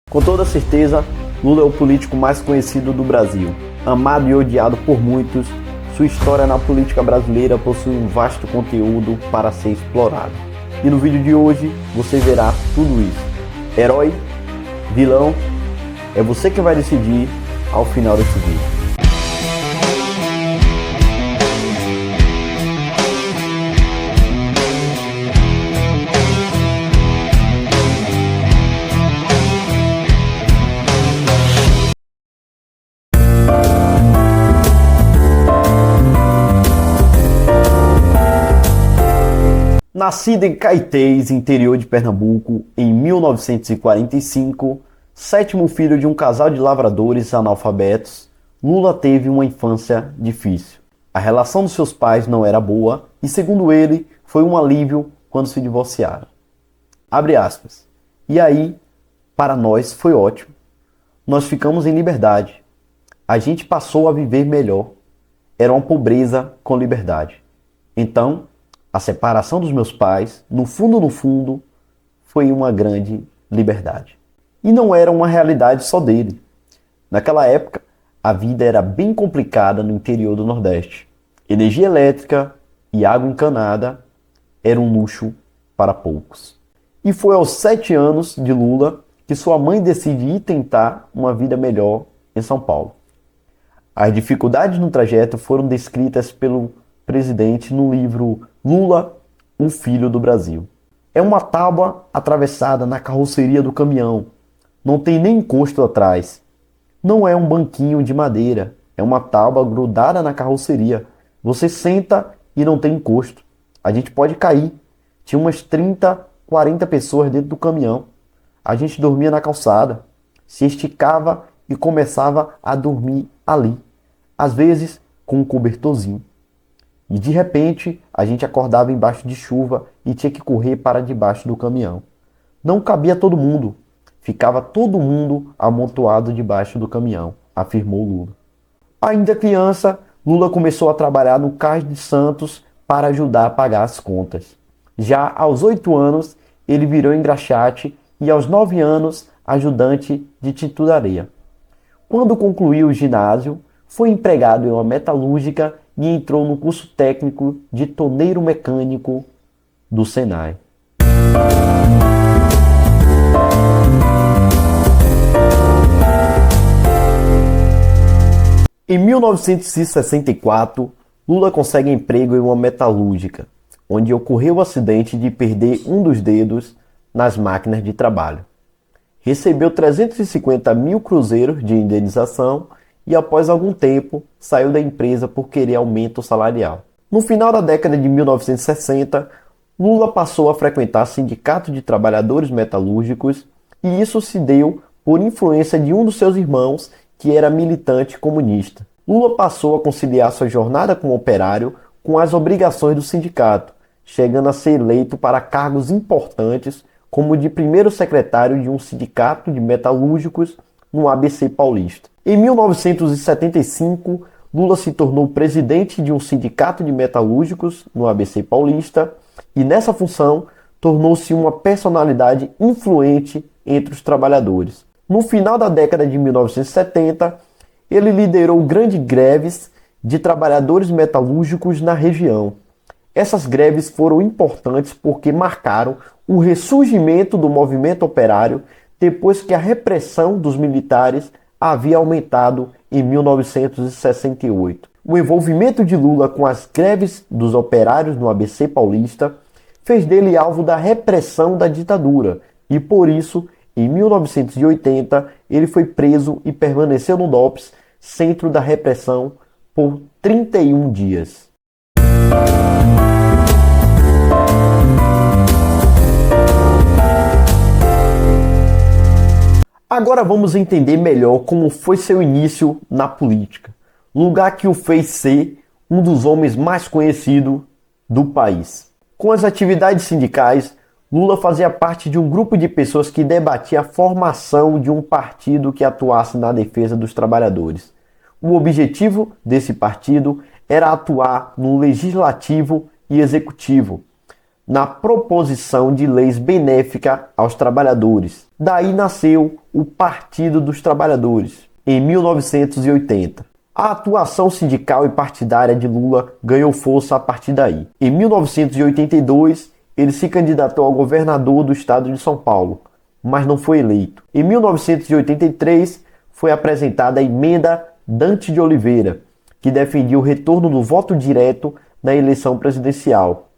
Com toda certeza, Lula é o político mais conhecido do Brasil. Amado e odiado por muitos, sua história na política brasileira possui um vasto conteúdo para ser explorado. E no vídeo de hoje você verá tudo isso. Herói? Vilão? É você que vai decidir ao final desse vídeo. Nascido em Caetés, interior de Pernambuco, em 1945, sétimo filho de um casal de lavradores analfabetos, Lula teve uma infância difícil. A relação dos seus pais não era boa e, segundo ele, foi um alívio quando se divorciaram. Abre aspas. E aí, para nós foi ótimo. Nós ficamos em liberdade. A gente passou a viver melhor. Era uma pobreza com liberdade. Então, a separação dos meus pais, no fundo, foi uma grande liberdade. E não era uma realidade só dele. Naquela época, a vida era bem complicada no interior do Nordeste. Energia elétrica e água encanada era um luxo para poucos. E foi aos 7 anos de Lula que sua mãe decide ir tentar uma vida melhor em São Paulo. As dificuldades no trajeto foram descritas pelo presidente no livro Lula, um filho do Brasil. É uma tábua atravessada na carroceria do caminhão. Não tem nem encosto atrás. Não é um banquinho de madeira. É uma tábua grudada na carroceria. Você senta e não tem encosto. A gente pode cair. Tinha umas 30, 40 pessoas dentro do caminhão. A gente dormia na calçada. Se esticava e começava a dormir ali. Às vezes com um cobertorzinho. E de repente, a gente acordava embaixo de chuva e tinha que correr para debaixo do caminhão. Não cabia todo mundo. Ficava todo mundo amontoado debaixo do caminhão, afirmou Lula. Ainda criança, Lula começou a trabalhar no Cais de Santos para ajudar a pagar as contas. Já aos 8 anos, ele virou engraxate e aos 9 anos, ajudante de tinturaria. Quando concluiu o ginásio, foi empregado em uma metalúrgica e entrou no curso técnico de torneiro mecânico do Senai. Em 1964, Lula consegue emprego em uma metalúrgica, onde ocorreu o acidente de perder um dos dedos nas máquinas de trabalho. Recebeu 350 mil cruzeiros de indenização e após algum tempo saiu da empresa por querer aumento salarial. No final da década de 1960, Lula passou a frequentar sindicato de trabalhadores metalúrgicos e isso se deu por influência de um dos seus irmãos que era militante comunista. Lula passou a conciliar sua jornada como operário com as obrigações do sindicato, chegando a ser eleito para cargos importantes como de primeiro secretário de um sindicato de metalúrgicos no ABC Paulista. Em 1975, Lula se tornou presidente de um sindicato de metalúrgicos no ABC Paulista e, nessa função, tornou-se uma personalidade influente entre os trabalhadores. No final da década de 1970, ele liderou grandes greves de trabalhadores metalúrgicos na região. Essas greves foram importantes porque marcaram o ressurgimento do movimento operário depois que a repressão dos militares havia aumentado em 1968. O envolvimento de Lula com as greves dos operários no ABC Paulista fez dele alvo da repressão da ditadura e, por isso, em 1980, ele foi preso e permaneceu no DOPS, centro da repressão, por 31 dias. Agora vamos entender melhor como foi seu início na política, lugar que o fez ser um dos homens mais conhecidos do país. Com as atividades sindicais, Lula fazia parte de um grupo de pessoas que debatia a formação de um partido que atuasse na defesa dos trabalhadores. O objetivo desse partido era atuar no legislativo e executivo, na proposição de leis benéficas aos trabalhadores. Daí nasceu o Partido dos Trabalhadores, em 1980. A atuação sindical e partidária de Lula ganhou força a partir daí. Em 1982, ele se candidatou ao governador do estado de São Paulo, mas não foi eleito. Em 1983, foi apresentada a emenda Dante de Oliveira, que defendia o retorno do voto direto na eleição presidencial.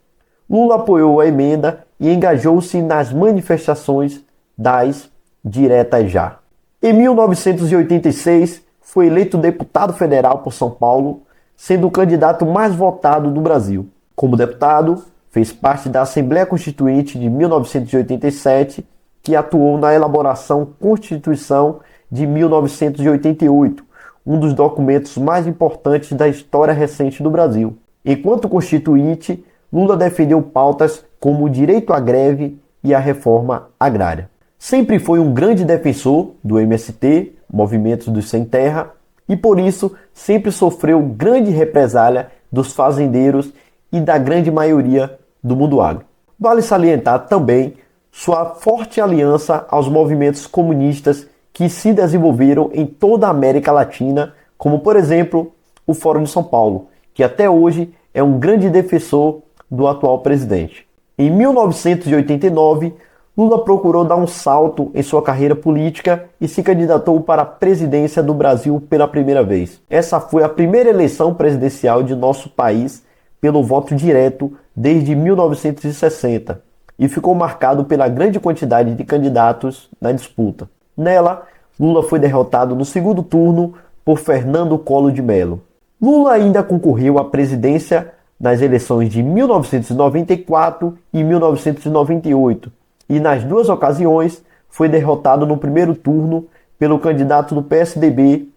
Lula apoiou a emenda e engajou-se nas manifestações das diretas já. Em 1986, foi eleito deputado federal por São Paulo, sendo o candidato mais votado do Brasil. Como deputado, fez parte da Assembleia Constituinte de 1987, que atuou na elaboração da Constituição de 1988, um dos documentos mais importantes da história recente do Brasil. Enquanto constituinte, Lula defendeu pautas como o direito à greve e a reforma agrária. Sempre foi um grande defensor do MST, Movimentos dos Sem Terra, e por isso sempre sofreu grande represália dos fazendeiros e da grande maioria do mundo agro. Vale salientar também sua forte aliança aos movimentos comunistas que se desenvolveram em toda a América Latina, como por exemplo o Fórum de São Paulo, que até hoje é um grande defensor do atual presidente. Em 1989, Lula procurou dar um salto em sua carreira política e se candidatou para a presidência do Brasil pela primeira vez. Essa foi a primeira eleição presidencial de nosso país pelo voto direto desde 1960 e ficou marcado pela grande quantidade de candidatos na disputa. Nela, Lula foi derrotado no segundo turno por Fernando Collor de Mello. Lula ainda concorreu à presidência nas eleições de 1994 e 1998 e nas duas ocasiões foi derrotado no primeiro turno pelo candidato do PSDB,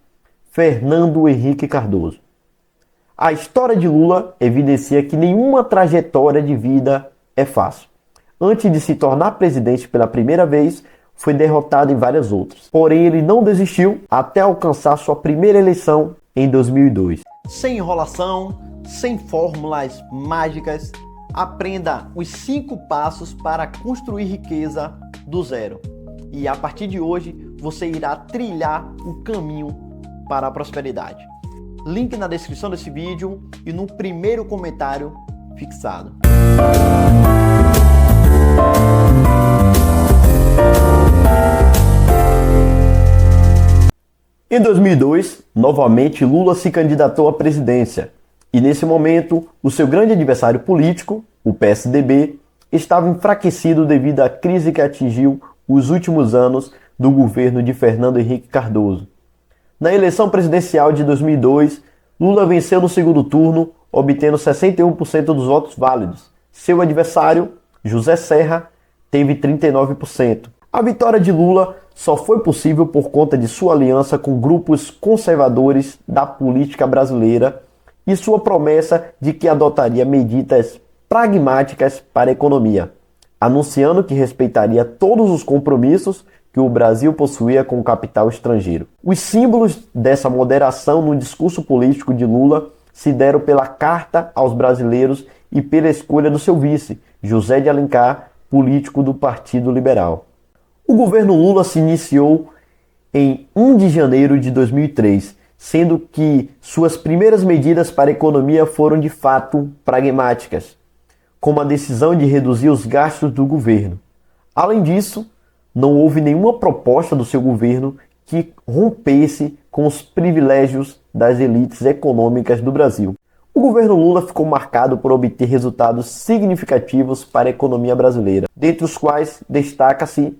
Fernando Henrique Cardoso. A história de Lula evidencia que nenhuma trajetória de vida é fácil. Antes de se tornar presidente pela primeira vez, foi derrotado em várias outras. Porém, ele não desistiu até alcançar sua primeira eleição em 2002. Sem enrolação, sem fórmulas mágicas, aprenda os 5 passos para construir riqueza do zero. E a partir de hoje, você irá trilhar o caminho para a prosperidade. Link na descrição desse vídeo e no primeiro comentário fixado. Em 2002, novamente Lula se candidatou à presidência e nesse momento o seu grande adversário político, o PSDB, estava enfraquecido devido à crise que atingiu os últimos anos do governo de Fernando Henrique Cardoso. Na eleição presidencial de 2002, Lula venceu no segundo turno, obtendo 61% dos votos válidos. Seu adversário, José Serra, teve 39%. A vitória de Lula só foi possível por conta de sua aliança com grupos conservadores da política brasileira e sua promessa de que adotaria medidas pragmáticas para a economia, anunciando que respeitaria todos os compromissos que o Brasil possuía com o capital estrangeiro. Os símbolos dessa moderação no discurso político de Lula se deram pela carta aos brasileiros e pela escolha do seu vice, José de Alencar, político do Partido Liberal. O governo Lula se iniciou em 1 de janeiro de 2003, sendo que suas primeiras medidas para a economia foram de fato pragmáticas, como a decisão de reduzir os gastos do governo. Além disso, não houve nenhuma proposta do seu governo que rompesse com os privilégios das elites econômicas do Brasil. O governo Lula ficou marcado por obter resultados significativos para a economia brasileira, dentre os quais destaca-se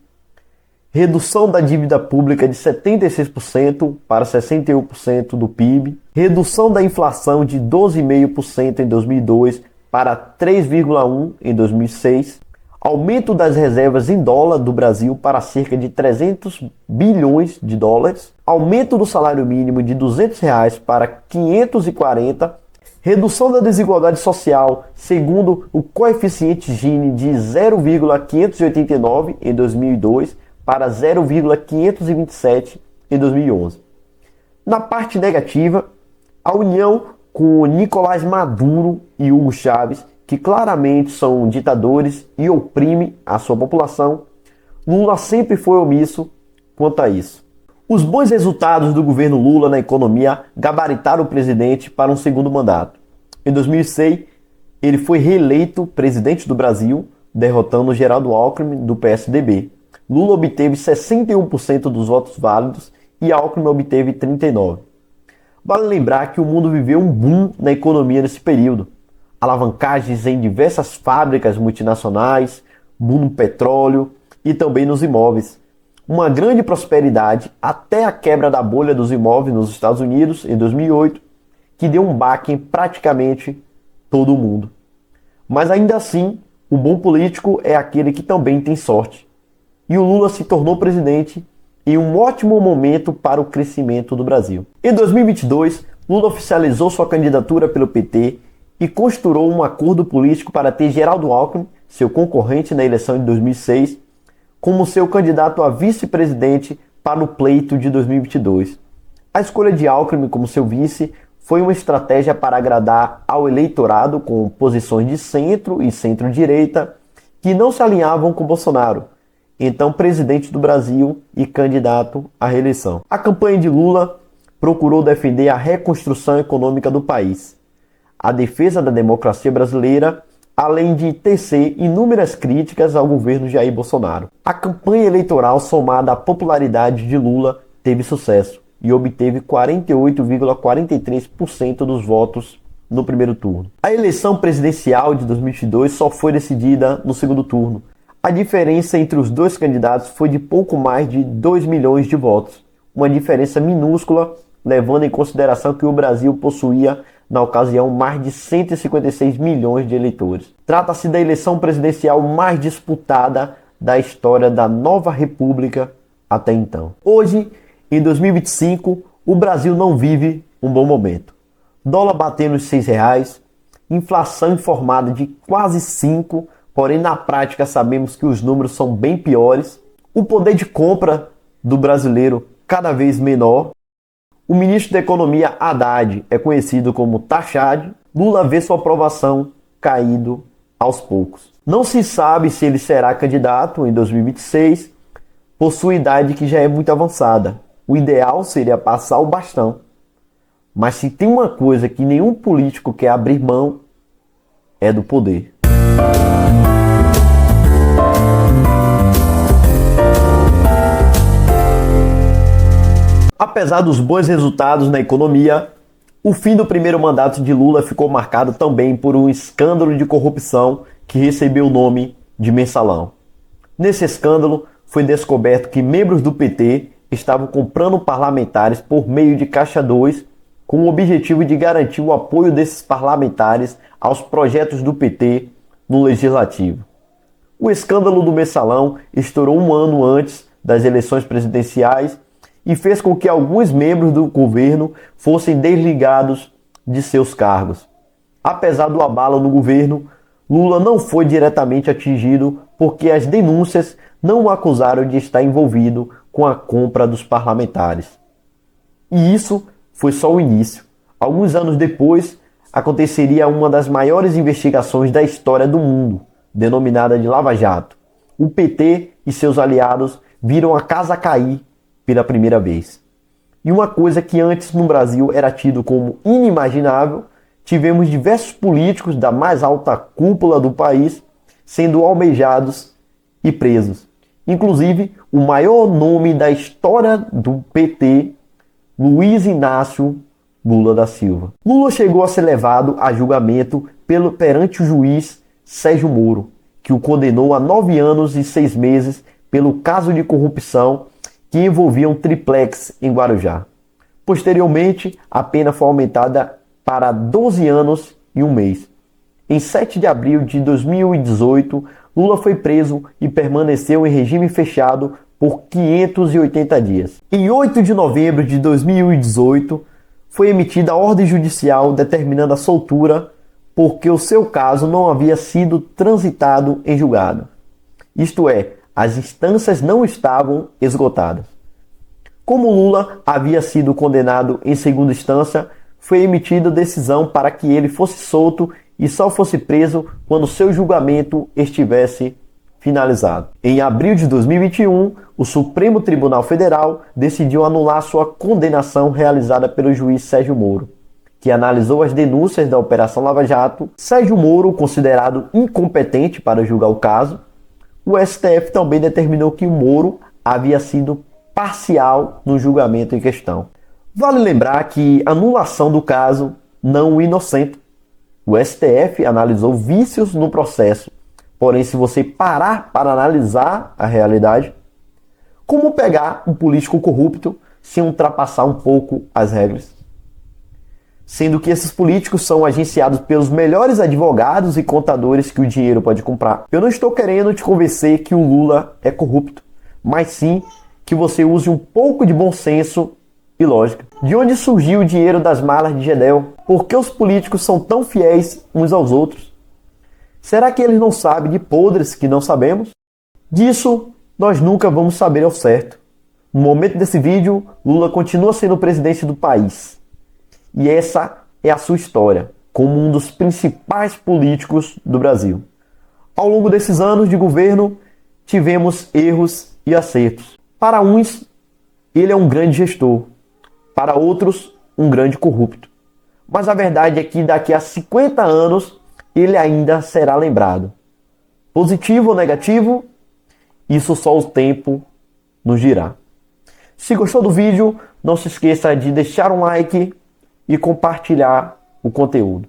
redução da dívida pública de 76% para 61% do PIB, redução da inflação de 12,5% em 2002 para 3,1% em 2006, aumento das reservas em dólar do Brasil para cerca de 300 bilhões de dólares, aumento do salário mínimo de R$ 200 para 540, redução da desigualdade social segundo o coeficiente Gini de 0,589 em 2002 para 0,527 em 2011. Na parte negativa, a união com Nicolás Maduro e Hugo Chávez, que claramente são ditadores e oprimem a sua população, Lula sempre foi omisso quanto a isso. Os bons resultados do governo Lula na economia gabaritaram o presidente para um segundo mandato. Em 2006, ele foi reeleito presidente do Brasil, derrotando Geraldo Alckmin do PSDB. Lula obteve 61% dos votos válidos e Alckmin obteve 39%. Vale lembrar que o mundo viveu um boom na economia nesse período. Alavancagens em diversas fábricas multinacionais, boom no petróleo e também nos imóveis. Uma grande prosperidade até a quebra da bolha dos imóveis nos Estados Unidos em 2008, que deu um baque em praticamente todo o mundo. Mas ainda assim, o bom político é aquele que também tem sorte. E o Lula se tornou presidente em um ótimo momento para o crescimento do Brasil. Em 2022, Lula oficializou sua candidatura pelo PT e costurou um acordo político para ter Geraldo Alckmin, seu concorrente na eleição de 2006, como seu candidato a vice-presidente para o pleito de 2022. A escolha de Alckmin como seu vice foi uma estratégia para agradar ao eleitorado com posições de centro e centro-direita que não se alinhavam com Bolsonaro, então presidente do Brasil e candidato à reeleição. A campanha de Lula procurou defender a reconstrução econômica do país, a defesa da democracia brasileira, além de tecer inúmeras críticas ao governo Jair Bolsonaro. A campanha eleitoral somada à popularidade de Lula teve sucesso e obteve 48,43% dos votos no primeiro turno. A eleição presidencial de 2022 só foi decidida no segundo turno. A diferença entre os dois candidatos foi de pouco mais de 2 milhões de votos, uma diferença minúscula, levando em consideração que o Brasil possuía, na ocasião, mais de 156 milhões de eleitores. Trata-se da eleição presidencial mais disputada da história da nova república até então. Hoje, em 2025, o Brasil não vive um bom momento. Dólar batendo os R$6, inflação informada de quase 5%, porém na prática sabemos que os números são bem piores. O poder de compra do brasileiro cada vez menor. O ministro da Economia, Haddad, é conhecido como taxado. Lula vê sua aprovação caindo aos poucos. Não se sabe se ele será candidato em 2026, por sua idade que já é muito avançada. O ideal seria passar o bastão. Mas se tem uma coisa que nenhum político quer abrir mão, é do poder. Apesar dos bons resultados na economia, o fim do primeiro mandato de Lula ficou marcado também por um escândalo de corrupção que recebeu o nome de Mensalão. Nesse escândalo, foi descoberto que membros do PT estavam comprando parlamentares por meio de Caixa 2, com o objetivo de garantir o apoio desses parlamentares aos projetos do PT no Legislativo. O escândalo do Mensalão estourou um ano antes das eleições presidenciais e fez com que alguns membros do governo fossem desligados de seus cargos. Apesar do abalo no governo, Lula não foi diretamente atingido porque as denúncias não o acusaram de estar envolvido com a compra dos parlamentares. E isso foi só o início. Alguns anos depois, aconteceria uma das maiores investigações da história do mundo, denominada de Lava Jato. O PT e seus aliados viram a casa cair pela primeira vez. E uma coisa que antes no Brasil era tido como inimaginável, tivemos diversos políticos da mais alta cúpula do país sendo almejados e presos. Inclusive, o maior nome da história do PT, Luiz Inácio Lula da Silva. Lula chegou a ser levado a julgamento perante o juiz Sérgio Moro, que o condenou a 9 anos e 6 meses pelo caso de corrupção que envolvia um triplex em Guarujá. Posteriormente, a pena foi aumentada para 12 anos e 1 mês. Em 7 de abril de 2018, Lula foi preso e permaneceu em regime fechado por 580 dias. Em 8 de novembro de 2018, foi emitida a ordem judicial determinando a soltura porque o seu caso não havia sido transitado em julgado. Isto é, as instâncias não estavam esgotadas. Como Lula havia sido condenado em segunda instância, foi emitida decisão para que ele fosse solto e só fosse preso quando seu julgamento estivesse finalizado. Em abril de 2021, o Supremo Tribunal Federal decidiu anular sua condenação realizada pelo juiz Sérgio Moro, que analisou as denúncias da Operação Lava Jato. Sérgio Moro, considerado incompetente para julgar o caso, o STF também determinou que o Moro havia sido parcial no julgamento em questão. Vale lembrar que a anulação do caso não o inocenta. O STF analisou vícios no processo, porém, se você parar para analisar a realidade, como pegar um político corrupto sem ultrapassar um pouco as regras? Sendo que esses políticos são agenciados pelos melhores advogados e contadores que o dinheiro pode comprar. Eu não estou querendo te convencer que o Lula é corrupto, mas sim que você use um pouco de bom senso e lógica. De onde surgiu o dinheiro das malas de Gedel? Por que os políticos são tão fiéis uns aos outros? Será que eles não sabem de podres que não sabemos? Disso nós nunca vamos saber ao certo. No momento desse vídeo, Lula continua sendo o presidente do país. E essa é a sua história, como um dos principais políticos do Brasil. Ao longo desses anos de governo, tivemos erros e acertos. Para uns, ele é um grande gestor. Para outros, um grande corrupto. Mas a verdade é que daqui a 50 anos, ele ainda será lembrado. Positivo ou negativo, isso só o tempo nos dirá. Se gostou do vídeo, não se esqueça de deixar um like e compartilhar o conteúdo.